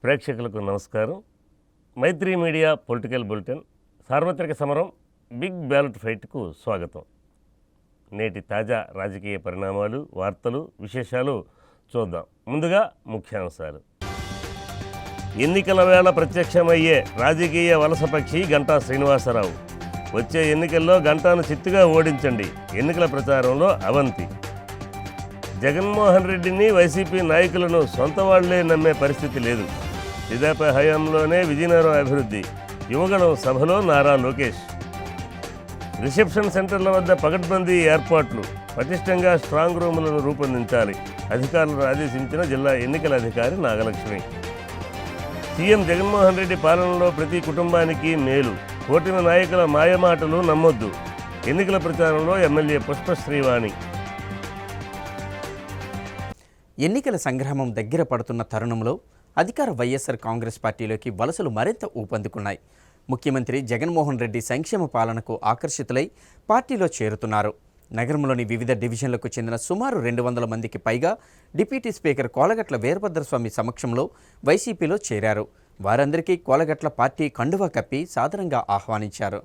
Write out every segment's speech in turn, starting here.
ప్రేక్షకులకు నమస్కారం. మైత్రి media political bulletin సార్వత్రిక సమరం బిగ్ బ్యాలెట్ ఫైట్కు స్వాగతం. నేటి తాజా రాజకీయ పరిణామాలు, వార్తలు, విశేషాలు చూద్దాం. ముందుగా ముఖ్యాంశాలు. ఎన్నికల వేళ ప్రత్యక్షమయ్యే రాజకీయ వలసపక్షి గంటా శ్రీనివాసరావు. వచ్చే ఎన్నికల్లో గంటాను చిత్తుగా ఓడించండి. ఎన్నికల ప్రచారంలో అవంతి. జగన్మోహన్ రెడ్డిని వైసీపీ నాయకులను సొంత వాళ్లే నమ్మే పరిస్థితి లేదు. తెదేపా హయాంలోనే విజయనగరం అభివృద్ధి. యువగణం సభలో నారా లోకేష్. రిసెప్షన్ సెంటర్ల వద్ద పకడ్బందీ ఏర్పాట్లు. పటిష్టంగా స్ట్రాంగ్ రూములను రూపొందించాలి. అధికారులను ఆదేశించిన జిల్లా ఎన్నికల అధికారి నాగలక్ష్మి. సీఎం జగన్మోహన్ రెడ్డి పాలనలో ప్రతి కుటుంబానికి మేలు. కూటమి నాయకుల మాయమాటలు నమ్మొద్దు. ఎన్నికల ప్రచారంలో ఎమ్మెల్యే పుష్పశ్రీవాణి. ఎన్నికల సంగ్రామం దగ్గర పడుతున్న తరుణంలో అధికార వైఎస్ఆర్ కాంగ్రెస్ పార్టీలోకి వలసలు మరింత ఊపందుకున్నాయి. ముఖ్యమంత్రి జగన్మోహన్ రెడ్డి సంక్షేమ పాలనకు ఆకర్షితులై పార్టీలో చేరుతున్నారు. నగరంలోని వివిధ డివిజన్లకు చెందిన సుమారు 200 మందికి పైగా డిప్యూటీ స్పీకర్ కోలగట్ల వీరభద్రస్వామి సమక్షంలో వైసీపీలో చేరారు. వారందరికీ కోలగట్ల పార్టీ కండువా కప్పి సాదరంగా ఆహ్వానించారు.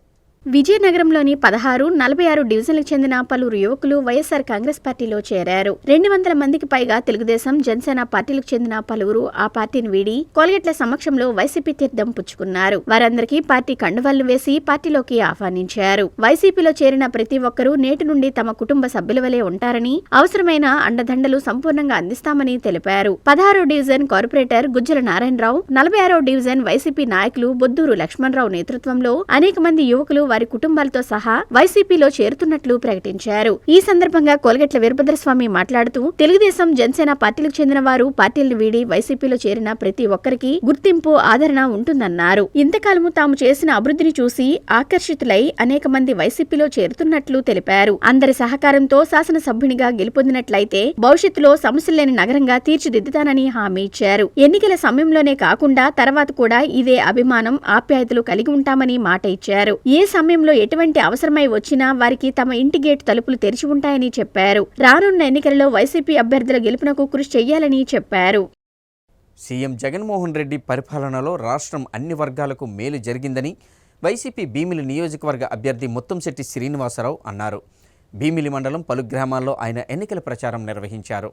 విజయనగరంలోని 16, 46 డివిజన్లకు చెందిన పలువురు యువకులు వైఎస్ఆర్ కాంగ్రెస్ పార్టీలో చేరారు. 200 మందికి పైగా తెలుగుదేశం, జనసేన పార్టీలకు చెందిన పలువురు ఆ పార్టీని వీడి కోలగట్ల సమక్షంలో వైసీపీ తీర్థం పుచ్చుకున్నారు. వారందరికీ పార్టీ కండువాళ్లు వేసి పార్టీలోకి ఆహ్వానించారు. వైసీపీలో చేరిన ప్రతి ఒక్కరూ నేటి నుండి తమ కుటుంబ సభ్యుల వలె ఉంటారని, అవసరమైన అండదండలు సంపూర్ణంగా అందిస్తామని తెలిపారు. 16వ డివిజన్ కార్పొరేటర్ గుజ్జల నారాయణరావు, 46వ డివిజన్ వైసీపీ నాయకులు బొద్దూరు లక్ష్మణరావు నేతృత్వంలో అనేక మంది యువకులు వారి కుటుంబాలతో సహా వైసీపీలో చేరుతున్నట్లు ప్రకటించారు. ఈ సందర్భంగా కోలగట్ల వీరభద్రస్వామి మాట్లాడుతూ, తెలుగుదేశం, జనసేన పార్టీలకు చెందిన వారు పార్టీలను వీడి వైసీపీలో చేరిన ప్రతి ఒక్కరికి గుర్తింపు, ఆదరణ ఉంటుందన్నారు. ఇంతకాలము తాము చేసిన అభివృద్ధిని చూసి ఆకర్షితులై అనేక మంది వైసీపీలో చేరుతున్నట్లు తెలిపారు. అందరి సహకారంతో శాసనసభ్యునిగా గెలుపొందినట్లయితే భవిష్యత్తులో సమస్యలు లేని నగరంగా తీర్చిదిద్దుతానని హామీ ఇచ్చారు. ఎన్నికల సమయంలోనే కాకుండా తర్వాత కూడా ఇదే అభిమానం, ఆప్యాయతలు కలిగి ఉంటామని మాట ఇచ్చారు. ఏ సమయంలో ఎటువంటి అవసరమై వచ్చినా వారికి తమ ఇంటి గేటు తలుపులు తెరిచి ఉంటాయని చెప్పారు. రానున్న ఎన్నికలలో వైసీపీ అభ్యర్థుల గెలుపునకు కృషి చేయాలని చెప్పారు. సీఎం జగన్మోహన్ రెడ్డి పరిపాలనలో రాష్ట్రం అన్ని వర్గాలకు మేలు జరిగిందని వైసీపీ భీమిలి నియోజకవర్గ అభ్యర్థి ముత్తంశెట్టి శ్రీనివాసరావు అన్నారు. భీమిలి మండలం పలు గ్రామాల్లో ఆయన ఎన్నికల ప్రచారం నిర్వహించారు.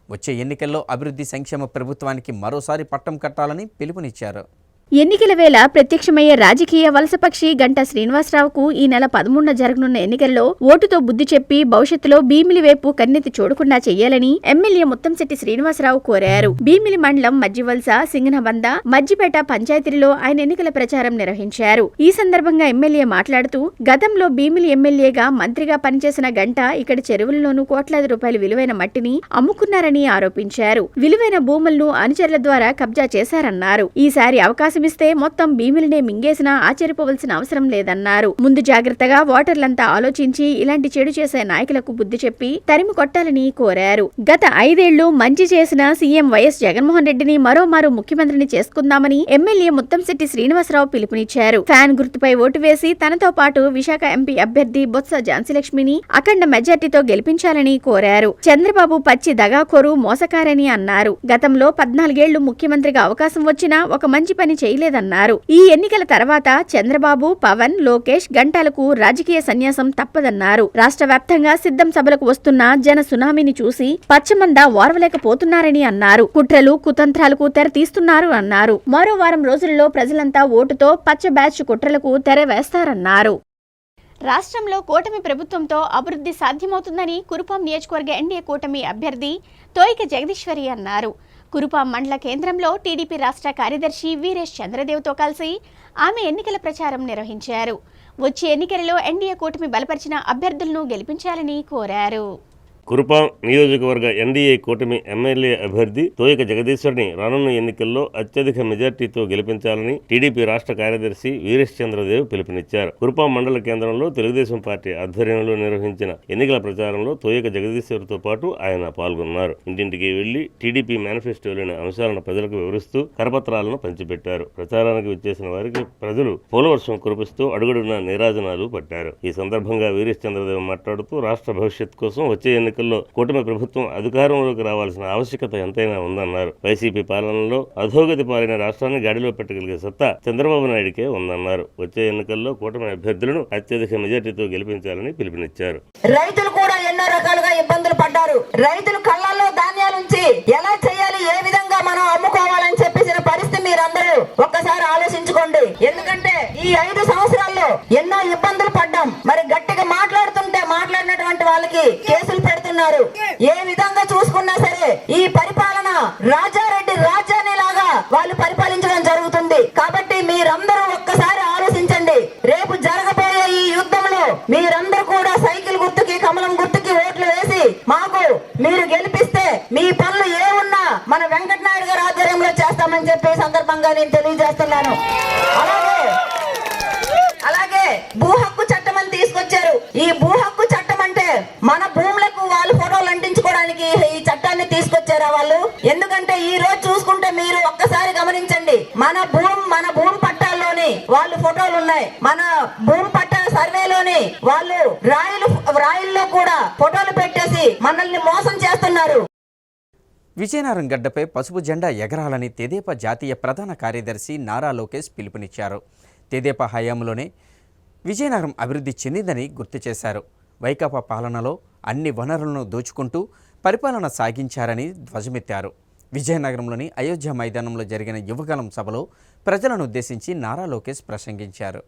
వచ్చే ఎన్నికల్లో అభివృద్ధి సంక్షేమ ప్రభుత్వానికి మరోసారి పట్టం కట్టాలని పిలుపునిచ్చారు. ఎన్నికల వేళ ప్రత్యక్షమయ్యే రాజకీయ వలసపక్షి గంటా శ్రీనివాసరావుకు ఈ నెల 13న జరగనున్న ఎన్నికల్లో ఓటుతో బుద్ధి చెప్పి భవిష్యత్తులో భీమిలి వైపు కన్నెత్తి చూడకుండా చెయ్యాలని ఎమ్మెల్యే ముత్తంశెట్టి శ్రీనివాసరావు కోరారు. భీమిలి మండలం మజ్జివలస, సింగనబంద, మజ్జిపేట పంచాయతీలో ఆయన ఎన్నికల ప్రచారం నిర్వహించారు. ఈ సందర్భంగా ఎమ్మెల్యే మాట్లాడుతూ, గతంలో భీమిలి ఎమ్మెల్యేగా, మంత్రిగా పనిచేసిన గంటా ఇక్కడి చెరువుల్లోనూ కోట్లాది రూపాయల విలువైన మట్టిని అమ్ముకున్నారని ఆరోపించారు. విలువైన భూములను అనుచరుల ద్వారా కబ్జా చేశారన్నారు. ఈసారి అవకాశం ఇస్తే మొత్తం భీమిలినే మింగేసినా ఆశ్చర్యపోవలసిన అవసరం లేదన్నారు. ముందు జాగ్రత్తగా ఓటర్లంతా ఆలోచించి ఇలాంటి చెడు చేసే నాయకులకు బుద్ధి చెప్పి తరిమి కొట్టాలని కోరారు. గత 5 ఏళ్లు మంచి చేసిన సీఎం వైఎస్ జగన్మోహన్ రెడ్డిని మరోమారు ముఖ్యమంత్రిని చేసుకుందామని ఎమ్మెల్యే ముత్తంశెట్టి శ్రీనివాసరావు పిలుపునిచ్చారు. ఫ్యాన్ గుర్తుపై ఓటు వేసి తనతో పాటు విశాఖ ఎంపీ అభ్యర్థి బొత్స ఝాన్సీలక్ష్మిని అఖండ మెజార్టీతో గెలిపించాలని కోరారు. చంద్రబాబు పచ్చి దగాకోరు, మోసకారని అన్నారు. గతంలో 14 ఏళ్లు ముఖ్యమంత్రిగా అవకాశం వచ్చినా ఒక మంచి పని చేయలేదన్నారు. ఈ ఎన్నికల తర్వాత చంద్రబాబు, పవన్, లోకేష్, గంటాలకు రాజకీయ సన్యాసం తప్పదన్నారు. రాష్ట్ర వ్యాప్తంగా సిద్ధం సభలకు వస్తున్న జన సునామీని చూసి పచ్చమంద ఓర్వలేకపోతున్నారని అన్నారు. కుట్రలు, కుతంత్రాలకు తెర తీస్తున్నారు అన్నారు. మరో వారం రోజుల్లో ప్రజలంతా ఓటుతో పచ్చ బ్యాచ్ కుట్రలకు తెర వేస్తారన్నారు. రాష్ట్రంలో కూటమి ప్రభుత్వంతో అభివృద్ధి సాధ్యమవుతుందని కురుపాం నియోజకవర్గ ఎన్డీఏ కూటమి అభ్యర్థి తోయిక జగదీశ్వరి అన్నారు. కురుపాం మండల కేంద్రంలో టీడీపీ రాష్ట్ర కార్యదర్శి వీరేష్ చంద్రదేవ్తో కలిసి ఆమె ఎన్నికల ప్రచారం నిర్వహించారు. వచ్చే ఎన్నికలలో ఎన్డీఏ కూటమి బలపరిచిన అభ్యర్థులను గెలిపించాలని కోరారు. కురుపాం నియోజకవర్గ ఎన్డీఏ కూటమి ఎమ్మెల్యే అభ్యర్థి తోయిక జగదీశ్వరిని రానున్న ఎన్నికల్లో అత్యధిక మెజార్టీతో గెలిపించాలని టీడీపీ రాష్ట్ర కార్యదర్శి వీరేష్ చంద్రదేవ్ పిలుపునిచ్చారు. కురుపాం మండల కేంద్రంలో తెలుగుదేశం పార్టీ ఆధ్వర్యంలో నిర్వహించిన ఎన్నికల ప్రచారంలో తోయిక జగదీశ్వరితో పాటు ఆయన పాల్గొన్నారు. ఇంటింటికి వెళ్లి టీడీపీ మేనిఫెస్టోలోని అంశాలను ప్రజలకు వివరిస్తూ కరపత్రాలను పంచిపెట్టారు. ప్రచారానికి విచ్చేసిన వారికి ప్రజలు పూలవర్షం కురిపిస్తూ అడుగడుగునా నీరాజనాలు పట్టారు. ఈ సందర్భంగా వీరేష్ చంద్రదేవ్ మాట్లాడుతూ రాష్ట్ర భవిష్యత్ కోసం వచ్చే ఎన్నికల్లో కూటమి ప్రభుత్వం అధికారంలోకి రావాల్సిన ఆవశ్యకత ఎంతైనా ఉందన్నారు. వైసీపీ పాలనలో అధోగతి పాలైన రాష్ట్రాన్ని గాడిలో పెట్టగలిగే సత్తా చంద్రబాబు నాయుడికే ఉందన్నారు. వచ్చే ఎన్నికల్లో కూటమి అభ్యర్థులను అత్యధిక మెజార్టీతో గెలిపించాలని పిలుపునిచ్చారు. రైతులు కూడా ఎన్నో రకాలుగా ఇబ్బందులు పడ్డారు. రైతులు కళ్ళల్లో ధాన్యాలుంచి ఎలా చేయాలి, ఏ విధంగా మనం అమ్ముకోవాలని చెప్పేసిన పరిస్థితి మీరందరూ ఒక్కసారి ఆలోచించుకోండి. ఎందుకంటే ఈ 5 సంవత్సరాల్లో ఎన్నో ఇబ్బందులు పడ్డాం. మరి గట్టిగా మాట్లాడుతుంటే మాట్లాడినటువంటి వాళ్ళకి కేసులు పెడుతున్నారు. ఏ విధంగా చూసుకున్నా సరే ఈ పరిపాలన రాజారెడ్డి రాజ్యాన్ని లాగా వాళ్ళు పరిపాలించడం జరుగుతుంది. కాబట్టి మీరందరూ ఒక్కసారి ఆలోచించండి. రేపు జరగబోయే ఈ యుద్ధంలో మీరందరూ కూడా సైకిల్ గుర్తుకి, కమలం గుర్తుకి ఓట్లు వేసి మాకు మీరు గెలిపిస్తే మీ పనులు ఏ ఉన్నా మన వెంకటనాయుడు గారి ఆధ్వర్యంలో చేస్తామని చెప్పి సందర్భంగా నేను తెలియజేస్తున్నాను. అలాగే భూ హక్కు చట్టం అని తీసుకొచ్చారు. ఈ భూ హక్కు చట్టం అంటే మన భూములకు వాళ్ళు ఫోటోలు అంటించుకోవడానికి ఈ చట్టాన్ని తీసుకొచ్చారా వాళ్ళు? ఎందుకంటే ఈ రోజు చూసుకుంటే మీరు ఒక్కసారి గమనించండి, మన భూమి పట్టాల్లోని వాళ్ళు ఫోటోలు ఉన్నాయి. మన భూమి పట్టాల సర్వేలోని వాళ్ళు రాయిల్లో కూడా ఫోటోలు పెట్టేసి మనల్ని మోసం చేస్తున్నారు. విజయనగరం గడ్డపై పసుపు జెండా ఎగరాలని తెదేపా జాతీయ ప్రధాన కార్యదర్శి నారా లోకేష్ పిలుపునిచ్చారు. తెదేపా హయాంలోనే విజయనగరం అభివృద్ధి చెందిందని గుర్తు చేశారు. వైకాపా పాలనలో అన్ని వనరులను దోచుకుంటూ పరిపాలన సాగించారని ధ్వజమెత్తారు. విజయనగరంలోని అయోధ్య మైదానంలో జరిగిన యువగళం సభలో ప్రజలను ఉద్దేశించి నారా లోకేష్ ప్రసంగించారు.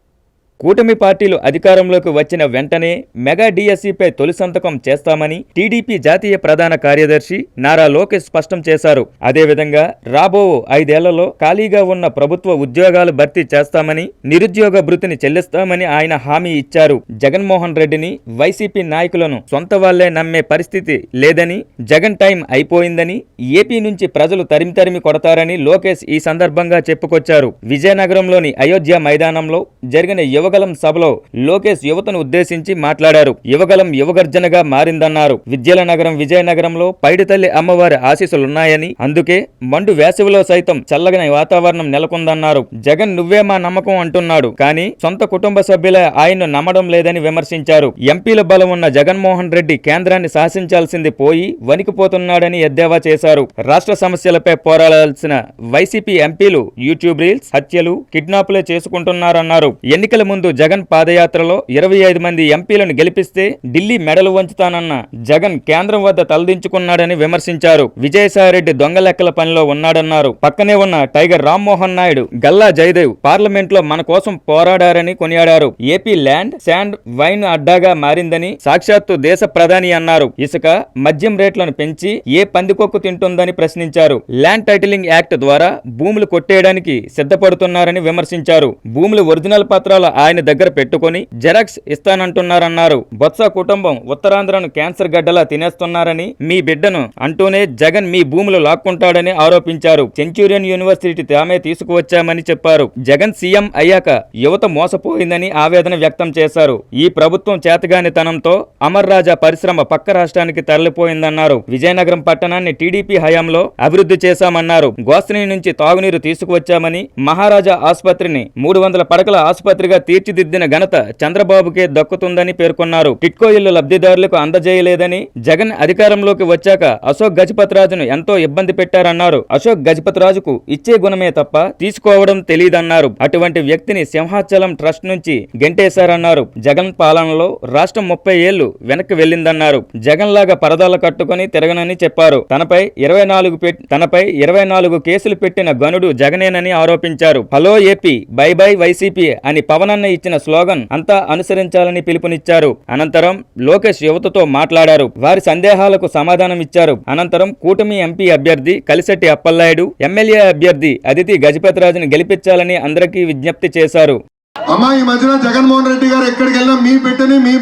కూటమి పార్టీలు అధికారంలోకి వచ్చిన వెంటనే మెగా డిఎస్సిపై తొలి సంతకం చేస్తామని టీడీపీ జాతీయ ప్రధాన కార్యదర్శి నారా లోకేష్ స్పష్టం చేశారు. అదేవిధంగా రాబో 5 ఏళ్లలో ఖాళీగా ఉన్న ప్రభుత్వ ఉద్యోగాలు భర్తీ చేస్తామని, నిరుద్యోగ భృతిని చెల్లిస్తామని ఆయన హామీ ఇచ్చారు. జగన్మోహన్ రెడ్డిని, వైసీపీ నాయకులను సొంత వాళ్లే నమ్మే పరిస్థితి లేదని, జగన్ టైం అయిపోయిందని, ఏపీ నుంచి ప్రజలు తరిమి కొడతారని లోకేష్ ఈ సందర్భంగా చెప్పుకొచ్చారు. విజయనగరంలోని అయోధ్య మైదానంలో జరిగిన యువగలం సభలో లోకేష్ యువతను ఉద్దేశించి మాట్లాడారు. యువగలం యువగర్జనగా మారిందన్నారు. విద్యల నగరం విజయనగరంలో పైడితల్లి అమ్మవారి ఆశీస్సులున్నాయని, అందుకే మండు వేసవిలో సైతం చల్లగని వాతావరణం నెలకొందన్నారు. జగన్ నువ్వే మా నమ్మకం అంటున్నాడు, కానీ సొంత కుటుంబ సభ్యులే ఆయన్ను నమ్మడం లేదని విమర్శించారు. ఎంపీల బలం ఉన్న జగన్మోహన్ రెడ్డి కేంద్రాన్ని శాసించాల్సింది పోయి వణికిపోతున్నాడని ఎద్దేవా చేశారు. రాష్ట్ర సమస్యలపై పోరాడాల్సిన వైసీపీ ఎంపీలు యూట్యూబ్ రీల్స్, హత్యలు, కిడ్నాపులే చేసుకుంటున్నారన్నారు. ఎన్నికల ముందు జగన్ పాదయాత్రలో 25 మంది ఎంపీలను గెలిపిస్తే ఢిల్లీ మెడలు వంచుతానన్న జగన్ కేంద్రం వద్ద తలదించుకున్నాడని విమర్శించారు. విజయసాయిరెడ్డి దొంగ లెక్కల పనిలో ఉన్నాడన్నారు. పక్కనే ఉన్న టైగర్ రామ్మోహన్ నాయుడు, గల్లా జయదేవ్ పార్లమెంట్ లో మన కోసం పోరాడారని కొనియాడారు. ఏపీ ల్యాండ్, శాండ్, వైన్ అడ్డాగా మారిందని సాక్షాత్తు దేశ ప్రధాని అన్నారు. ఇసుక, మద్యం రేట్లను పెంచి ఏ పందికొక్కు తింటుందని ప్రశ్నించారు. ల్యాండ్ టైటిలింగ్ యాక్ట్ ద్వారా భూములు కొట్టేయడానికి సిద్ధపడుతున్నారని విమర్శించారు. భూములు ఒరిజినల్ పత్రాలు ఆయన దగ్గర పెట్టుకుని జెరాక్స్ ఇస్తానంటున్నారన్నారు. బొత్స కుటుంబం ఉత్తరాంధ్రను క్యాన్సర్ గడ్డలా తినేస్తున్నారని మీ బిడ్డను అంటూనే జగన్ మీ భూములు లాక్కుంటాడని ఆరోపించారు. సెంచూరియన్ యూనివర్సిటీ తామే తీసుకువచ్చామని చెప్పారు. జగన్ సీఎం అయ్యాక యువత మోసపోయిందని ఆవేదన వ్యక్తం చేశారు. ఈ ప్రభుత్వం చేతగానితనంతో అమర్ రాజా పరిశ్రమ పక్క రాష్ట్రానికి తరలిపోయిందన్నారు. విజయనగరం పట్టణాన్ని టీడీపీ హయాంలో అభివృద్ధి చేశామన్నారు. గోస్తిని నుంచి తాగునీరు తీసుకువచ్చామని, మహారాజా ఆసుపత్రిని 300 పడకల ఆసుపత్రిగా తీర్చిదిద్దిన ఘనత చంద్రబాబుకే దక్కుతుందని పేర్కొన్నారు. టిట్కో ఇళ్లు లబ్ధిదారులకు అందజేయలేదని, జగన్ అధికారంలోకి వచ్చాక అశోక్ గజపతిరాజును ఎంతో ఇబ్బంది పెట్టారన్నారు. అశోక్ గజపతిరాజుకు ఇచ్చే గుణమే తప్ప తీసుకోవడం తెలియదన్నారు. అటువంటి వ్యక్తిని సింహాచలం ట్రస్ట్ నుంచి గెంటేశారన్నారు. జగన్ పాలనలో రాష్ట్రం 30 ఏళ్లు వెనక్కి వెళ్లిందన్నారు. జగన్ లాగా పరదాల కట్టుకుని తిరగనని చెప్పారు. తనపై 24 కేసులు పెట్టిన గనుడు జగనేనని ఆరోపించారు. Hello AP, by by YCP అని పవనన్న ఇచ్చిన స్లోగన్ అంతా అనుసరించాలని పిలుపునిచ్చారు. అనంతరం లోకేష్ యువతతో మాట్లాడారు. వారి సందేహాలకు సమాధానం ఇచ్చారు. అనంతరం కూటమి ఎంపీ అభ్యర్థి కలిశెట్టి అప్పలనాయుడు, ఎమ్మెల్యే అభ్యర్థి అదితి గజపతిరాజును గెలిపించాలని అందరికీ విజ్ఞప్తి చేశారు. అమ్మా ఈ మధ్యన జగన్మోహన్ రెడ్డి గారు ఎక్కడికి వెళ్ళినా మీ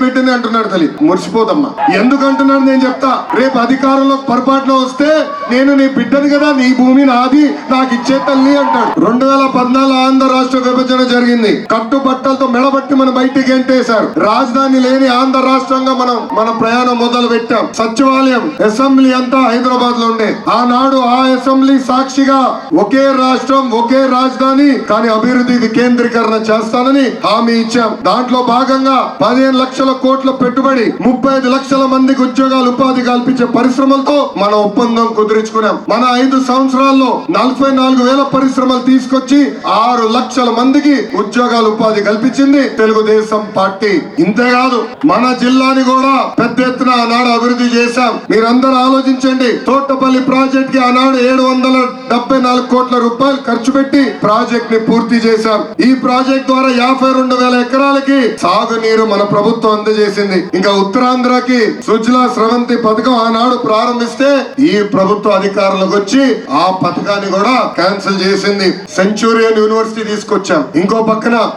బిడ్డని అంటున్నాడు. తల్లి మురిసిపోదమ్మా. ఎందుకు అంటున్నాడు నేను చెప్తా. రేపు అధికారంలో పొరపాటులో వస్తే నేను నీ బిడ్డని కదా, నీ భూమి నాది, నాకు ఇచ్చే తల్లి అంటాడు. 2014 ఆంధ్ర రాష్ట్ర విభజన జరిగింది. కట్టుబట్టలతో మెడబట్టి మనం బయటికి గెంటేశారు. రాజధాని లేని ఆంధ్ర రాష్ట్రంగా మన ప్రయాణం మొదలు పెట్టాం. సచివాలయం, అసెంబ్లీ అంతా హైదరాబాద్ లో ఉండే. ఆనాడు ఆ అసెంబ్లీ సాక్షిగా ఒకే రాష్ట్రం, ఒకే రాజధాని, కానీ అభివృద్ధి వికేంద్రీకరణ చేస్తానని చేస్తానని హామీ ఇచ్చాం. దాంట్లో భాగంగా 15 లక్షల కోట్ల పెట్టుబడి, 35 లక్షల మందికి ఉద్యోగాలు, ఉపాధి కల్పించే పరిశ్రమలతో మనం ఒప్పందం కుదుర్చుకున్నాం. మన 5 సంవత్సరాల్లో 44,000 పరిశ్రమలు తీసుకొచ్చి 6 లక్షల మందికి ఉద్యోగాలు, ఉపాధి కల్పించింది తెలుగుదేశం పార్టీ. ఇంతేకాదు మన జిల్లాని కూడా పెద్ద ఎత్తున ఆనాడు అభివృద్ధి చేశాం. మీరందరూ ఆలోచించండి. తోటపల్లి ప్రాజెక్ట్ కి ఆనాడు 774 కోట్ల రూపాయలు ఖర్చు పెట్టి ప్రాజెక్ట్ ని పూర్తి చేశాం. ఈ ప్రాజెక్ట్ ద్వారా 52,000 ఎకరాలకి సాగునీరు మన ప్రభుత్వం అందజేసింది. ఇంకా ఉత్తరాంధ్రకి సుజలా స్రవంతి పథకం ఆనాడు ప్రారంభిస్తే ఈ ప్రభుత్వ అధికారులకు వచ్చి ఆ పథకాన్ని కూడా క్యాన్సిల్ చేసింది. సెంచురియన్ యూనివర్సిటీ తీసుకొచ్చాం. ఇంకో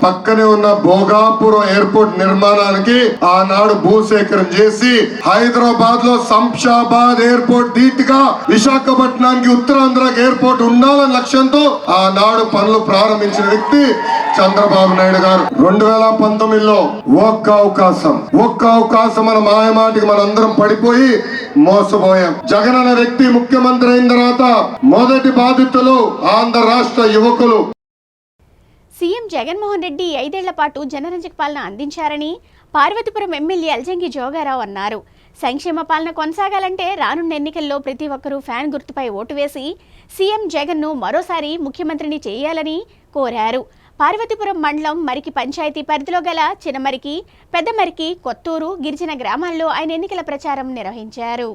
పక్కనే ఉన్న భోగాపురం ఎయిర్పోర్ట్ నిర్మాణానికి ఆనాడు భూసేకరణ చేసి హైదరాబాద్ లో శంషాబాద్ ఎయిర్పోర్ట్ ధీటుగా విశాఖపట్నానికి ఉత్తరాంధ్రకి ఎయిర్పోర్ట్ ఉండాలన్న లక్ష్యంతో ఆనాడు పనులు ప్రారంభించిన వ్యక్తి చంద్రబాబు నాయుడు గారు. 2019లో ఒక్క అవకాశం మన మాయమాటికి మనందరం పడిపోయి మోసపోయాం. జగన్ అనే వ్యక్తి ముఖ్యమంత్రి అయిన తర్వాత మొదటి బాధితులు ఆంధ్ర రాష్ట్ర యువకులు. సీఎం జగన్మోహన్ రెడ్డి 5 ఏళ్ల పాటు జనరంజక పాలన అందించారని పార్వతీపురం ఎమ్మెల్యే అల్జంగి జోగారావు అన్నారు. సంక్షేమ పాలన కొనసాగాలంటే రానున్న ఎన్నికల్లో ప్రతి ఒక్కరూ ఫ్యాన్ గుర్తుపై ఓటు వేసి సీఎం జగన్ను మరోసారి ముఖ్యమంత్రిని చేయాలని కోరారు. పార్వతీపురం మండలం మరికి పంచాయతీ పరిధిలో గల చిన్నమరికి, పెద్దమరికి, కొత్తూరు, గిరిజన గ్రామాల్లో ఆయన ఎన్నికల ప్రచారం నిర్వహించారు.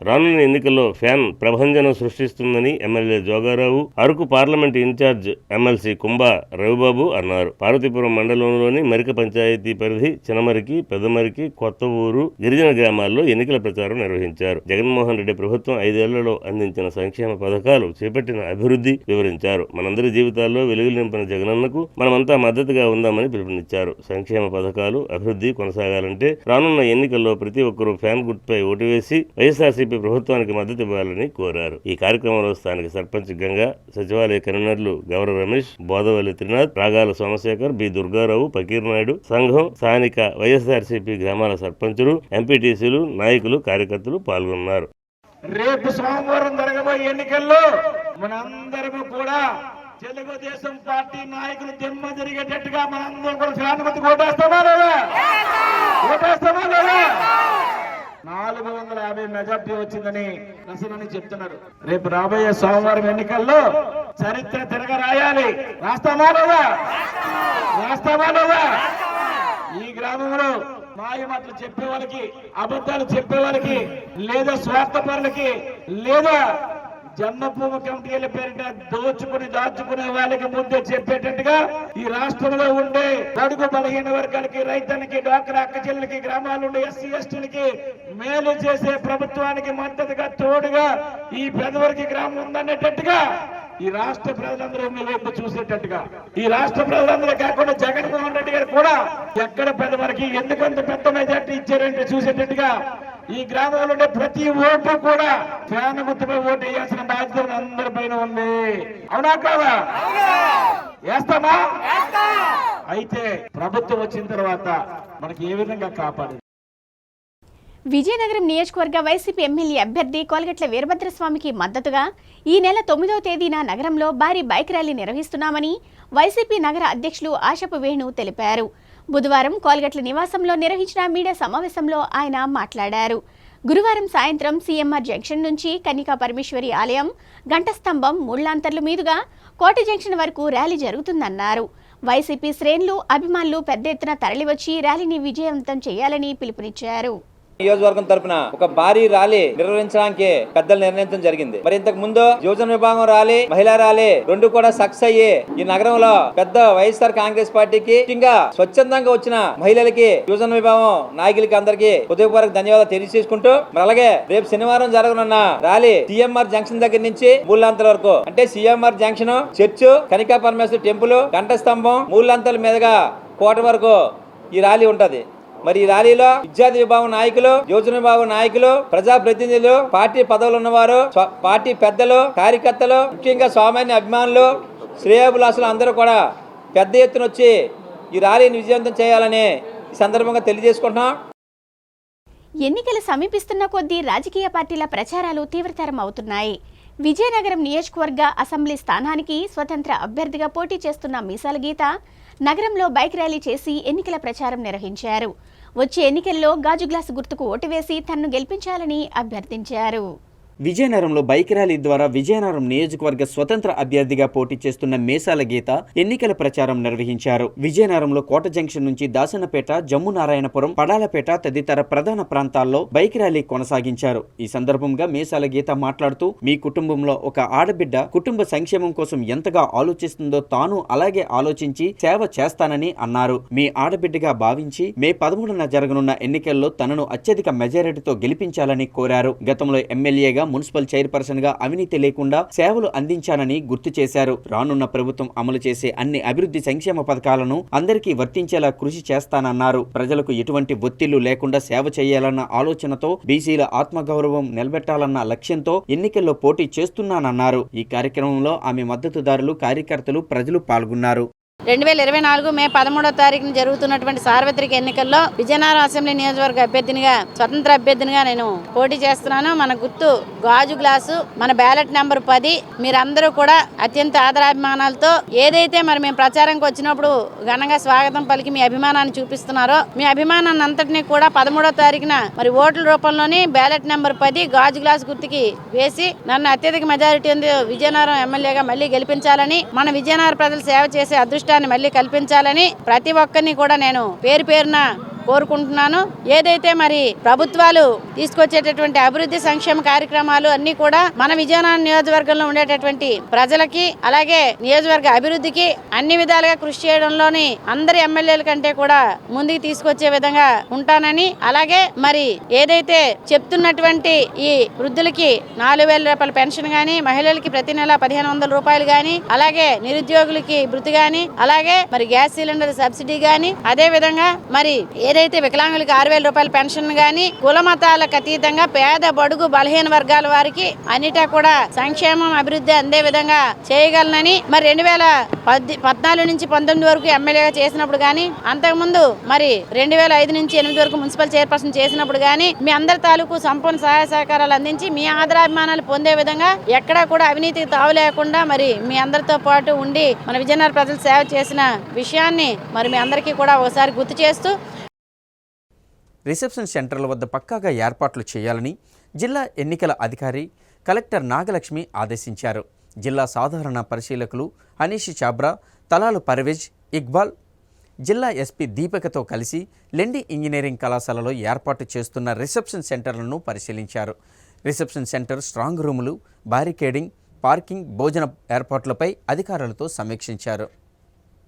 రానున్న ఎన్నికల్లో ఫ్యాన్ ప్రభంజనం సృష్టిస్తుందని MLA Joga Rao, Araku parliament in charge MLC Kumbha Ravi Babu అన్నారు. పార్వతీపురం మండలంలోని మరిక పంచాయతీ పరిధి చిన్నమరికి, పెద్దమరికి, కొత్త ఊరు, గిరిజన గ్రామాల్లో ఎన్నికల ప్రచారం నిర్వహించారు. జగన్మోహన్ రెడ్డి ప్రభుత్వం 5 ఏళ్లలో అందించిన సంక్షేమ పథకాలు, చేపట్టిన అభివృద్ధి వివరించారు. మనందరి జీవితాల్లో వెలుగులు నింపిన జగనన్నకు మనమంతా మద్దతుగా ఉందామని పిలుపునిచ్చారు. సంక్షేమ పథకాలు, అభివృద్ధి కొనసాగాలంటే రానున్న ఎన్నికల్లో ప్రతి ఒక్కరూ ఫ్యాన్ గుర్తుపై ఓటు వేసి వైఎస్ఆర్సీపీ ప్రభుత్వానికి మద్దతు ఇవ్వాలని కోరారు. ఈ కార్యక్రమంలో స్థానిక సర్పంచ్ గంగా, సచివాలయ కన్వీనర్లు గౌర రమేష్, బోదవల్లి త్రినాథ్, రాగాల సోమశేఖర్, బి దుర్గారావు, ఫకీర్ నాయుడు, సంఘం, స్థానిక వైఎస్ఆర్సీపీ గ్రామాల సర్పంచులు, ఎంపీటీసీలు, నాయకులు, కార్యకర్తలు పాల్గొన్నారు. రేపు సోమవారం జరగబోయే ఎన్నికల్లో మనందరము కూడా తెలుగుదేశం పార్టీ నాయకులు దిమ్మ జరిగేటట్టుగా మనందరం కూడా ఫ్యాన్ గుర్తుకు ఓటేస్తామా లేదా? 450 మెజార్టీ వచ్చిందని నసనని చెప్తున్నారు. రేపు రాబోయే సోమవారం ఎన్నికల్లో చరిత్ర తిరగరాయాలి. రాస్తామా లేదా? ఈ గ్రామంలో మాయ మాటలు చెప్పే వాళ్ళకి, అబద్ధాలు చెప్పే వాళ్ళకి, లేదా స్వార్థపరులకి, లేదా జన్మభూమి కమిటీల పేరిట దాచుకునే వాళ్ళకి ముందే చెప్పేటట్టుగా ఈ రాష్ట్రంలో ఉండే అడుగు బలహీన వర్గాలకి, రైతానికి, డ్వాక్రా అక్క చెల్లెలకి, గ్రామాలు ఉండే ఎస్సీ ఎస్టీలకి మేలు చేసే ప్రభుత్వానికి మద్దతుగా తోడుగా ఈ పెదవరికి గ్రామం ఉందనేటట్టుగా ఈ రాష్ట్ర ప్రజలందరూ మీ వైపు చూసేటట్టుగా, ఈ రాష్ట్ర ప్రజలందరూ కాకుండా జగన్మోహన్ రెడ్డి గారు కూడా ఎక్కడ పెదవరికి ఎందుకంత పెద్ద మెజార్టీ ఇచ్చారంటే చూసేటట్టుగా ఈ గ్రామంలో ఉండే ప్రతి ఓటు కూడా ఫ్యాన్ గుర్తుపై ఓటు వేయాల్సిన బాధ్యత అందరిపైన ఉంది. అవునా కాదా? వేస్తామా? అయితే ప్రభుత్వం వచ్చిన తర్వాత మనకి ఏ విధంగా కాపాడు. విజయనగరం నియోజకవర్గ వైసీపీ ఎమ్మెల్యే అభ్యర్థి కోలగట్ల వీరభద్రస్వామికి మద్దతుగా ఈ నెల 9వ తేదీన నగరంలో భారీ బైక్ ర్యాలీ నిర్వహిస్తున్నామని వైసీపీ నగర అధ్యక్షులు ఆశపు వేణు తెలిపారు. బుధవారం కోల్గట్ల నివాసంలో నిర్వహించిన మీడియా సమావేశంలో ఆయన మాట్లాడారు. గురువారం సాయంత్రం సీఎంఆర్ జంక్షన్ నుంచి కన్నికా పరమేశ్వరి ఆలయం, గంటస్తంభం, ముళ్లాంతర్ల మీదుగా కోట జంక్షన్ వరకు ర్యాలీ జరుగుతుందన్నారు. వైసీపీ శ్రేణులు, అభిమానులు పెద్ద ఎత్తున తరలివచ్చి ర్యాలీని విజయవంతం చేయాలని పిలుపునిచ్చారు. నియోజకవర్గం తరపున ఒక భారీ ర్యాలీ నిర్వహించడానికి పెద్దలు నిర్ణయించడం జరిగింది. మరి ఇంతకు ముందు యువజన విభాగం ర్యాలీ, మహిళా ర్యాలీ రెండు కూడా సక్సెస్ అయ్యి ఈ నగరంలో పెద్ద వైఎస్ఆర్ కాంగ్రెస్ పార్టీకి, ముఖ్యంగా స్వచ్ఛందంగా వచ్చిన మహిళలకి, యువజన విభాగం నాయకులకి అందరికీ హృదయపూర్వక ధన్యవాదాలు తెలియజేసుకుంటూ, మరి అలాగే రేపు శనివారం జరగనున్న ర్యాలీ సిఎంఆర్ జంక్షన్ దగ్గర నుంచి మూలాంతల వరకు, అంటే సిఎంఆర్ జంక్షన్, చర్చ్, కనికా పరమేశ్వర టెంపుల్, కంఠస్తంభం, మూలాంతల మీదుగా కోట వరకు ఈ ర్యాలీ ఉంటది. మరి ఈ ర్యాలీలో విద్యార్థి విభాగం నాయకులు, యువజన విభాగం నాయకులు, ప్రజాప్రతినిధులు, పార్టీ పదవులు ఉన్నవారు, పార్టీ పెద్దలు, కార్యకర్తలు, ముఖ్యంగా సామాన్య అభిమానులు, శ్రేయోభిలాషులు అందరూ కూడా పెద్ద ఎత్తున వచ్చి ఈ ర్యాలీని విజయవంతం చేయాలని ఈ సందర్భంగా తెలియజేసుకుంటున్నాం. ఎన్నికలు సమీపిస్తున్న కొద్దీ రాజకీయ పార్టీల ప్రచారాలు తీవ్రతరం అవుతున్నాయి. విజయనగరం నియోజకవర్గ అసెంబ్లీ స్థానానికి స్వతంత్ర అభ్యర్థిగా పోటీ చేస్తున్న మీసాల గీత నగరంలో బైక్ ర్యాలీ చేసి ఎన్నికల ప్రచారం నిర్వహించారు. వచ్చే ఎన్నికల్లో గాజు గ్లాసు గుర్తుకు ఓటు వేసి తనను గెలిపించాలని అభ్యర్థించారు. విజయనగరంలో బైక్ ర్యాలీ ద్వారా విజయనగరం నియోజకవర్గ స్వతంత్ర అభ్యర్థిగా పోటీ చేస్తున్న మీసాల గీత ఎన్నికల ప్రచారం నిర్వహించారు. విజయనగరంలో కోట జంక్షన్ నుంచి దాసనపేట, జమ్ము నారాయణపురం, పడాలపేట తదితర ప్రధాన ప్రాంతాల్లో బైక్ ర్యాలీ కొనసాగించారు. ఈ సందర్భంగా మీసాల గీత మాట్లాడుతూ, మీ కుటుంబంలో ఒక ఆడబిడ్డ కుటుంబ సంక్షేమం కోసం ఎంతగా ఆలోచిస్తుందో తాను అలాగే ఆలోచించి సేవ చేస్తానని అన్నారు. మీ ఆడబిడ్డగా భావించి మే 13న జరగనున్న ఎన్నికల్లో తనను అత్యధిక మెజారిటీతో గెలిపించాలని కోరారు. గతంలో ఎమ్మెల్యేగా, మున్సిపల్ చైర్పర్సన్ గా అవినీతి లేకుండా సేవలు అందించానని గుర్తు చేశారు. రానున్న ప్రభుత్వం అమలు చేసే అన్ని అభివృద్ధి సంక్షేమ పథకాలను అందరికీ వర్తించేలా కృషి చేస్తానన్నారు. ప్రజలకు ఎటువంటి ఒత్తిళ్లు లేకుండా సేవ చేయాలన్న ఆలోచనతో బీసీల ఆత్మగౌరవం నిలబెట్టాలన్న లక్ష్యంతో ఎన్నికల్లో పోటీ చేస్తున్నానన్నారు. ఈ కార్యక్రమంలో ఆమె మద్దతుదారులు, కార్యకర్తలు, ప్రజలు పాల్గొన్నారు. 2024 మే 13వ తారీఖున జరుగుతున్నటువంటి సార్వత్రిక ఎన్నికల్లో విజయనగరం అసెంబ్లీ నియోజకవర్గ అభ్యర్థినిగా, స్వతంత్ర అభ్యర్థినిగా నేను పోటీ చేస్తున్నాను. మన గుర్తు గాజు గ్లాసు, మన బ్యాలెట్ నెంబర్ 10. మీరందరూ కూడా అత్యంత ఆదరాభిమానాలతో ఏదైతే మరి మేము ప్రచారంకి వచ్చినప్పుడు ఘనంగా స్వాగతం పలికి మీ అభిమానాన్ని చూపిస్తున్నారో, మీ అభిమానాన్ని అంతటినీ కూడా 13వ తారీఖున మరి ఓట్ల రూపంలోని బ్యాలెట్ నెంబర్ 10 గాజు గ్లాసు గుర్తుకి వేసి నన్ను అత్యధిక మెజారిటీ ఉంది విజయనగరం ఎమ్మెల్యేగా మళ్ళీ గెలిపించాలని, మన విజయనగరం ప్రజలు సేవ చేసే అదృష్టాన్ని మళ్ళీ కల్పించాలని ప్రతి ఒక్కరిని కూడా నేను పేరు పేరున కోరుకుంటున్నాను. ఏదైతే మరి ప్రభుత్వాలు తీసుకొచ్చేటటువంటి అభివృద్ధి సంక్షేమ కార్యక్రమాలు అన్ని కూడా మన విజయనగరం నియోజకవర్గంలో ఉండేటటువంటి ప్రజలకి, అలాగే నియోజకవర్గ అభివృద్ధికి అన్ని విధాలుగా కృషి చేయడంలోని అందరి ఎమ్మెల్యేల కంటే కూడా ముందుకు తీసుకొచ్చే విధంగా ఉంటానని, అలాగే మరి ఏదైతే చెప్తున్నటువంటి ఈ వృద్ధులకి 4,000 రూపాయల పెన్షన్ గాని, మహిళలకి ప్రతి నెల 1,500 రూపాయలు గాని, అలాగే నిరుద్యోగులకి భృతి గాని, అలాగే మరి గ్యాస్ సిలిండర్ సబ్సిడీ గాని, అదే విధంగా మరి ఏదైతే వికలాంగులకి 6,000 రూపాయల పెన్షన్ గాని, కుల మతాలకు అతీతంగా పేద, బడుగు, బలహీన వర్గాల వారికి అన్నిటా కూడా సంక్షేమం, అభివృద్ధి అందే విధంగా చేయగలనని, మరి 2014 నుంచి 19 వరకు ఎమ్మెల్యేగా చేసినప్పుడు గాని, అంతకుముందు మరి 2005 నుంచి 8 వరకు మున్సిపల్ చైర్పర్సన్ చేసినప్పుడు గాని మీ అందరి తాలూకు సంపూర్ణ సహాయ సహకారాలు అందించి మీ ఆదరాభిమానాలు పొందే విధంగా ఎక్కడా కూడా అవినీతికి తావు లేకుండా మరి మీ అందరితో పాటు ఉండి మన విజయనగరం ప్రజలు సేవ చేసిన విషయాన్ని మరి మీ అందరికీ కూడా ఒకసారి గుర్తు చేస్తూ, రిసెప్షన్ సెంటర్ల వద్ద పక్కాగా ఏర్పాట్లు చేయాలని జిల్లా ఎన్నికల అధికారి కలెక్టర్ నాగలక్ష్మి ఆదేశించారు. జిల్లా సాధారణ పరిశీలకులు అనీష్ చాబ్రా, తలాలు పర్వేజ్, ఇక్బాల్ జిల్లా ఎస్పీ దీపికతో కలిసి లెండి ఇంజనీరింగ్ కళాశాలలో ఏర్పాటు చేస్తున్న రిసెప్షన్ సెంటర్లను పరిశీలించారు. రిసెప్షన్ సెంటర్ స్ట్రాంగ్ రూములు, బారికేడింగ్, పార్కింగ్, భోజన ఏర్పాట్లపై అధికారులతో సమీక్షించారు.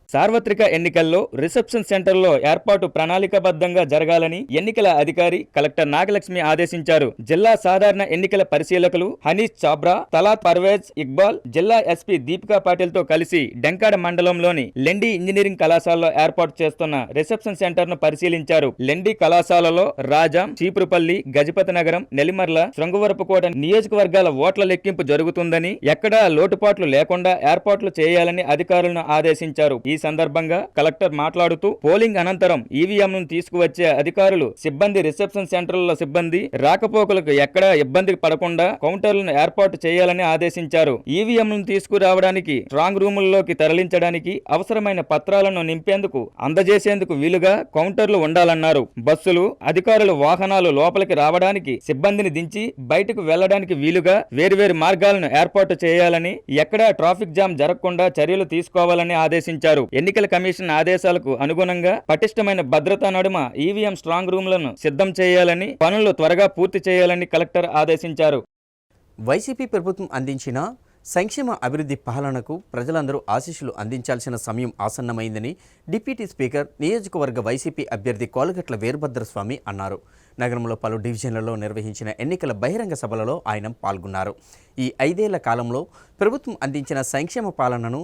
సార్వత్రిక ఎన్నికల్లో రిసెప్షన్ సెంటర్లో ఏర్పాటు ప్రణాళికాబద్ధంగా జరగాలని ఎన్నికల అధికారి కలెక్టర్ నాగలక్ష్మి ఆదేశించారు. జిల్లా సాధారణ ఎన్నికల పరిశీలకులు హనీష్ చాబ్రా, తలాత్ పర్వేజ్, ఇక్బాల్ జిల్లా ఎస్పీ దీపికా పాటిల్తో కలిసి డెంకాడ మండలంలోని లెండి ఇంజనీరింగ్ కళాశాలలో ఏర్పాటు చేస్తున్న రిసెప్షన్ సెంటర్ ను పరిశీలించారు. లెండి కళాశాలలో రాజాం, చీపురుపల్లి, గజపతి నగరం, నెల్లిమర్ల, శృంగవరపుకోట నియోజకవర్గాల ఓట్ల లెక్కింపు జరుగుతుందని, ఎక్కడా లోటుపాట్లు లేకుండా ఏర్పాట్లు చేయాలని అధికారులను ఆదేశించారు. ఈ సందర్భంగా కలెక్టర్ మాట్లాడుతూ, పోలింగ్ అనంతరం ఈవీఎంలను తీసుకువచ్చే అధికారులు, సిబ్బంది, రిసెప్షన్ సెంటర్లలో సిబ్బంది రాకపోకలకు ఎక్కడా ఇబ్బంది పడకుండా కౌంటర్లను ఏర్పాటు చేయాలని ఆదేశించారు. ఈవీఎంలను తీసుకురావడానికి, స్ట్రాంగ్ రూముల్లోకి తరలించడానికి అవసరమైన పత్రాలను నింపేందుకు, అందజేసేందుకు వీలుగా కౌంటర్లు ఉండాలన్నారు. బస్సులు, అధికారులు వాహనాలు లోపలికి రావడానికి, సిబ్బందిని దించి బయటకు వెళ్లడానికి వీలుగా వేర్వేరు మార్గాలను ఏర్పాటు చేయాలని, ఎక్కడా ట్రాఫిక్ జామ్ జరగకుండా చర్యలు తీసుకోవాలని ఆదేశించారు. ఎన్నికల కమిషన్ ఆదేశాలకు అనుగుణంగా పటిష్టమైన భద్రతా నడుమ ఈవీఎం స్ట్రాంగ్ రూమ్లను సిద్ధం చేయాలని, పనులు త్వరగా పూర్తి చేయాలని కలెక్టర్ ఆదేశించారు. వైసీపీ ప్రభుత్వం అందించిన సంక్షేమ అభివృద్ధి పాలనకు ప్రజలందరూ ఆశీస్సులు అందించాల్సిన సమయం ఆసన్నమైందని డిప్యూటీ స్పీకర్, నియోజకవర్గ వైసీపీ అభ్యర్థి కోలగట్ల వీరభద్రస్వామి అన్నారు. నగరంలో పలు డివిజన్లలో నిర్వహించిన ఎన్నికల బహిరంగ సభలలో ఆయన పాల్గొన్నారు. ఈ 5 ఏళ్ల కాలంలో ప్రభుత్వం అందించిన సంక్షేమ పాలనను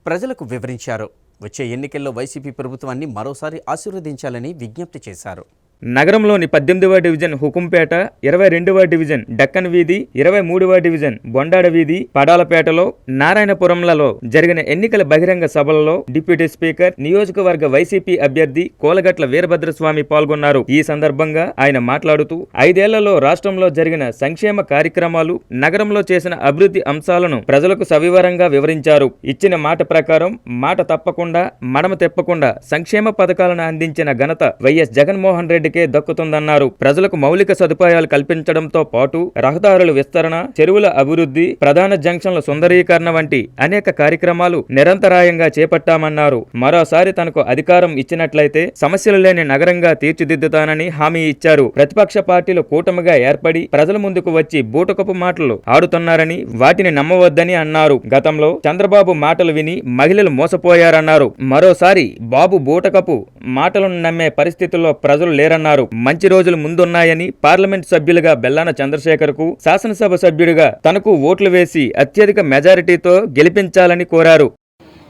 ప్రజలకు వివరించారు. వచ్చే ఎన్నికల్లో వైసీపీ ప్రభుత్వాన్ని మరోసారి ఆశీర్వదించాలని విజ్ఞప్తి చేశారు. నగరంలోని 18వ డివిజన్ హుకుంపేట, 22వ డివిజన్ డక్కన్ వీధి, 23వ డివిజన్ బొండాడ వీధి, పడాలపేటలో, నారాయణపురంలలో జరిగిన ఎన్నికల బహిరంగ సభలలో డిప్యూటీ స్పీకర్, నియోజకవర్గ వైసీపీ అభ్యర్థి కోలగట్ల వీరభద్రస్వామి పాల్గొన్నారు. ఈ సందర్భంగా ఆయన మాట్లాడుతూ 5 ఏళ్లలో రాష్ట్రంలో జరిగిన సంక్షేమ కార్యక్రమాలు, నగరంలో చేసిన అభివృద్ధి అంశాలను ప్రజలకు సవివరంగా వివరించారు. ఇచ్చిన మాట ప్రకారం మాట తప్పకుండా, మడమ తెప్పకుండా సంక్షేమ పథకాలను అందించిన ఘనత వైఎస్ జగన్మోహన్ రెడ్డికే దక్కుతుందన్నారు. ప్రజలకు మౌలిక సదుపాయాలు కల్పించడంతో పాటు రహదారుల విస్తరణ, చెరువుల అభివృద్ధి, ప్రధాన జంక్షన్ల సుందరీకరణ వంటి అనేక కార్యక్రమాలు నిరంతరాయంగా చేపట్టామన్నారు. మరోసారి తనకు అధికారం ఇచ్చినట్లయితే సమస్యలు లేని నగరంగా తీర్చిదిద్దుతానని హామీ ఇచ్చారు. ప్రతిపక్ష పార్టీలు కూటమిగా ఏర్పడి ప్రజల ముందుకు వచ్చి బూటకపు మాటలు ఆడుతున్నారని, వాటిని నమ్మవద్దని అన్నారు. గతంలో చంద్రబాబు మాటలు విని మహిళలు మోసపోయారన్నారు. మరోసారి బాబు బూటకపు మాటలను నమ్మే పరిస్థితుల్లో ప్రజలు లేరన్నారు. మంచి రోజులు ముందున్నాయని పార్లమెంట్ సభ్యులుగా బెల్లాన చంద్రశేఖర్ కు, శాసనసభ సభ్యుడిగా తనకు ఓట్లు వేసి అత్యధిక మెజారిటీతో గెలిపించాలని కోరారు.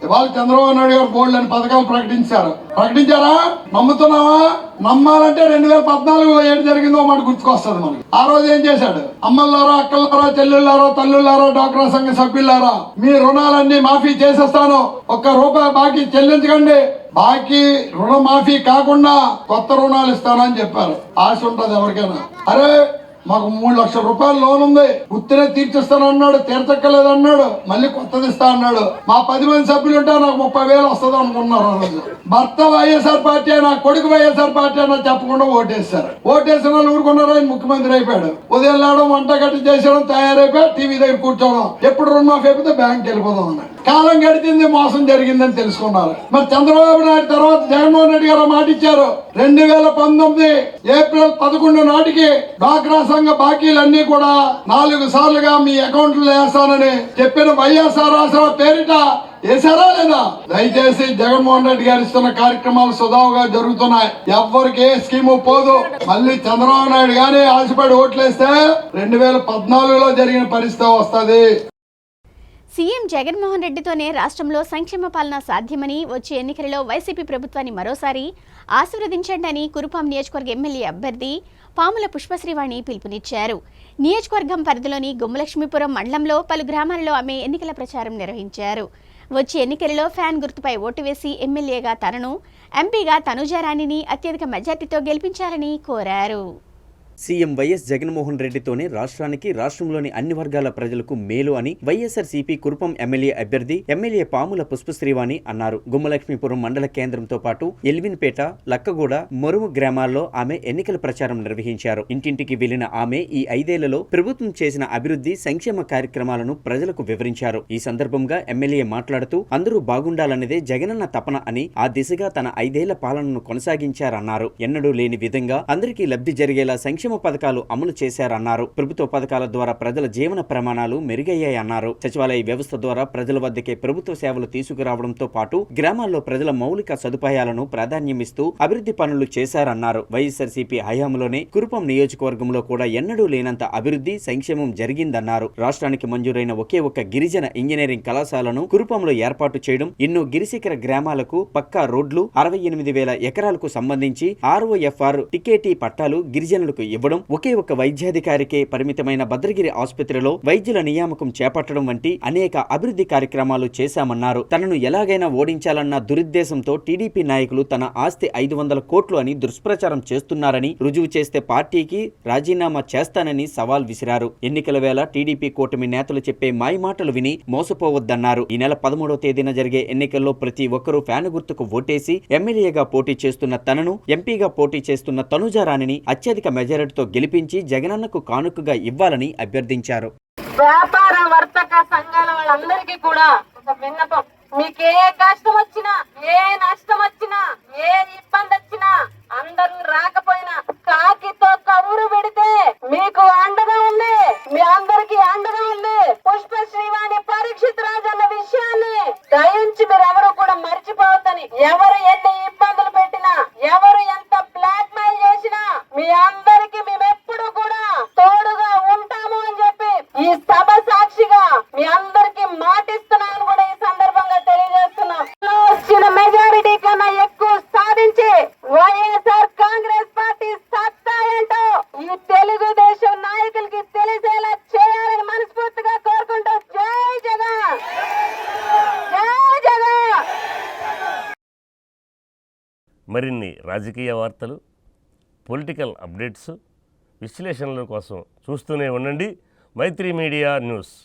ఇవాళ చంద్రబాబు నాయుడు గారు బోల్డ్ అని పథకాలు ప్రకటించారా? నమ్ముతున్నావా? నమ్మాలంటే 2014 ఏడు జరిగిందో మాట గుర్తుకొస్తుంది మనకి. ఆ రోజు ఏం చేశాడు? అమ్మల్లారా, అక్కల్లారా, చెల్లెళ్ళారా, తల్లుళ్ళారా, డ్వాక్రా సంఘ సభ్యులారా, మీ రుణాలన్నీ మాఫీ చేసేస్తాను, ₹1 బాకీ చెల్లించకండి, బాకీ రుణమాఫీ కాకుండా కొత్త రుణాలు ఇస్తానని చెప్పారు. ఆశ ఉంటది ఎవరికైనా. అరే మాకు ₹3 లక్షల లోన్ ఉంది, గుర్తునే తీర్చిస్తాను అన్నాడు, తీర్చక్కలేదు అన్నాడు, మళ్ళీ కొత్తది ఇస్తా అన్నాడు. మా 10 మంది సభ్యులు ఉంటే నాకు 30,000 వస్తుంది అనుకున్నారు. ఆ రోజు భర్త వైఎస్ఆర్ పార్టీ అయినా, కొడుకు వైఎస్ఆర్ పార్టీ అయినా చెప్పకుండా ఓటేస్తారు. ఓటేసిన వాళ్ళు ఊరుకున్నారు. ఆయన ముఖ్యమంత్రి అయిపోయాడు. ఉదయం లేవడం, వంట గట్టి చేసేయడం, తయారైపోయి టీవీ దగ్గర కూర్చోవడం, ఎప్పుడు రుణమాఫీ అయిపోతే బ్యాంక్ వెళ్ళిపోదాం అన్నాడు. కాలం గడిచింది, మోసం జరిగిందని తెలుసుకున్నారు. మరి చంద్రబాబు నాయుడు తర్వాత జగన్మోహన్ రెడ్డి గారు మాట ఇచ్చారు. 2019 ఏప్రిల్ 11 నాటికి డ్వాక్రా సంఘ బాకీలన్నీ కూడా 4 సార్లుగా మీ అకౌంట్లో వేస్తానని చెప్పిన వైఎస్ఆర్ ఆసరా పేరిట వేసారా లేదా? దయచేసి జగన్మోహన్ రెడ్డి గారు ఇస్తున్న కార్యక్రమాలు సుధావుగా జరుగుతున్నాయి. ఎవ్వరికి ఏ స్కీము పోదు. మళ్ళీ చంద్రబాబు నాయుడు గానీ ఆశపడి ఓట్లేస్తే 2014లో జరిగిన పరిస్థితి వస్తుంది. సీఎం జగన్మోహన్ రెడ్డితోనే రాష్ట్రంలో సంక్షేమ పాలన సాధ్యమని, వచ్చే ఎన్నికలలో వైసీపీ ప్రభుత్వాన్ని మరోసారి ఆశీర్వదించండి అని కురుపాం నియోజకవర్గ ఎమ్మెల్యే అభ్యర్థి పాముల పుష్పశ్రీవాణి పిలుపునిచ్చారు. నియోజకవర్గం పరిధిలోని గుమ్మలక్ష్మీపురం మండలంలో పలు గ్రామాలలో ఆమె ఎన్నికల ప్రచారం నిర్వహించారు. వచ్చే ఎన్నికలలో ఫ్యాన్ గుర్తుపై ఓటు వేసి ఎమ్మెల్యేగా తనను, ఎంపీగా తనుజారాణిని అత్యధిక మెజార్టీతో గెలిపించాలని కోరారు. సీఎం వైఎస్ జగన్మోహన్ రెడ్డితోనే రాష్ట్రానికి, రాష్ట్రంలోని అన్ని వర్గాల ప్రజలకు మేలు అని వైఎస్ఆర్సీపీ కురుపం ఎమ్మెల్యే అభ్యర్థి ఎమ్మెల్యే పాముల పుష్పశ్రీవాణి అన్నారు. గుమ్మలక్ష్మీపురం మండల కేంద్రంతో పాటు ఎల్విన్పేట, లక్కగూడ, మొరుము గ్రామాల్లో ఆమె ఎన్నికల ప్రచారం నిర్వహించారు. ఇంటింటికి వెళ్లిన ఆమె ఈ 5 ఏళ్లలో ప్రభుత్వం చేసిన అభివృద్ధి, సంక్షేమ కార్యక్రమాలను ప్రజలకు వివరించారు. ఈ సందర్భంగా ఎమ్మెల్యే మాట్లాడుతూ అందరూ బాగుండాలన్నదే జగనన్న తపన అని, ఆ దిశగా తన 5 ఏళ్ల పాలనను కొనసాగించారన్నారు. ఎన్నడూ లేని విధంగా అందరికీ లబ్ధి జరిగేలా సంక్షేమ పథకాలు అమలు చేశారన్నారు. ప్రభుత్వ పథకాల ద్వారా ప్రజల జీవన ప్రమాణాలు మెరుగయ్యాయన్నారు. సచివాలయ వ్యవస్థ ద్వారా ప్రజల వద్దకే ప్రభుత్వ సేవలు తీసుకురావడంతో పాటు గ్రామాల్లో ప్రజల మౌలిక సదుపాయాలను ప్రాధాన్యమిస్తూ అభివృద్ధి పనులు చేశారన్నారు. వైఎస్ఆర్సీపీ హయాంలోనే కురుపం నియోజకవర్గంలో కూడా ఎన్నడూ లేనంత అభివృద్ధి, సంక్షేమం జరిగిందన్నారు. రాష్ట్రానికి మంజూరైన ఒకే ఒక్క గిరిజన ఇంజనీరింగ్ కళాశాలను కురుపంలో ఏర్పాటు చేయడం, ఎన్నో గిరిశిఖర గ్రామాలకు పక్కా రోడ్లు, 68,000 ఎకరాలకు సంబంధించి ROFR టికెటీ పట్టాలు గిరిజనులకు ఇవ్వడం, ఒకే ఒక్క వైద్యాధికారికే పరిమితమైన భద్రగిరి ఆసుపత్రిలో వైద్యుల నియామకం చేపట్టడం వంటి అనేక అభివృద్ధి కార్యక్రమాలు చేశామన్నారు. తనను ఎలాగైనా ఓడించాలన్న దురుద్దేశంతో టీడీపీ నాయకులు తన ఆస్తి 500 కోట్లు అని దుష్ప్రచారం చేస్తున్నారని, రుజువు చేస్తే పార్టీకి రాజీనామా చేస్తానని సవాల్ విసిరారు. ఎన్నికల వేళ టీడీపీ కూటమి నేతలు చెప్పే మాయమాటలు విని మోసపోవద్దన్నారు. ఈ నెల 13వ తేదీన జరిగే ఎన్నికల్లో ప్రతి ఒక్కరూ ఫ్యాన్ గుర్తుకు ఓటేసి ఎమ్మెల్యేగా పోటీ చేస్తున్న తనను, ఎంపీగా పోటీ చేస్తున్న తనుజారాణిని అత్యధిక మెజారిటీతో గెలిపించి జగనన్నకు కానుకగా ఇవ్వాలని అభ్యర్థించారు. వ్యాపార వర్తక సంఘాల వాళ్ళందరికీ కూడా ఒక విన్నపం, మీకు ఏ కష్టం వచ్చినా, ఏ నష్టం వచ్చినా, ఏ ఇబ్బంది వచ్చినా, అందరూ రాకపోయినా కాకితో కబురు పెడితే మీకు అండగా ఉంది, మీ అందరికి అండగా ఉంది. పుష్పశ్రీవాణి పరీక్షిత్ రాజ్ అన్న విషయాన్ని దయించి మీరు ఎవరు కూడా మర్చిపోవద్దని, ఎవరు ఎన్ని ఇబ్బందులు పెట్టినా, ఎవరు ఎంత బ్లాక్ మెయిల్ చేసినా మీ అందరికి మేమెప్పుడు కూడా తోడుగా ఉంటాము అని చెప్పి ఈ సభ సాక్షిగా మీ అందరికి మాటిస్తున్నాను కూడా ఈ సందర్భంగా తెలియజేస్తున్నాం. వచ్చిన మెజారిటీ కన్నా ఎక్కువ సాధించి వైఎస్ఆర్ కాంగ్రెస్ పార్టీ మరిన్ని రాజకీయ వార్తలు, పొలిటికల్ అప్డేట్స్, విశ్లేషణల కోసం చూస్తూనే ఉండండి మైత్రి మీడియా న్యూస్.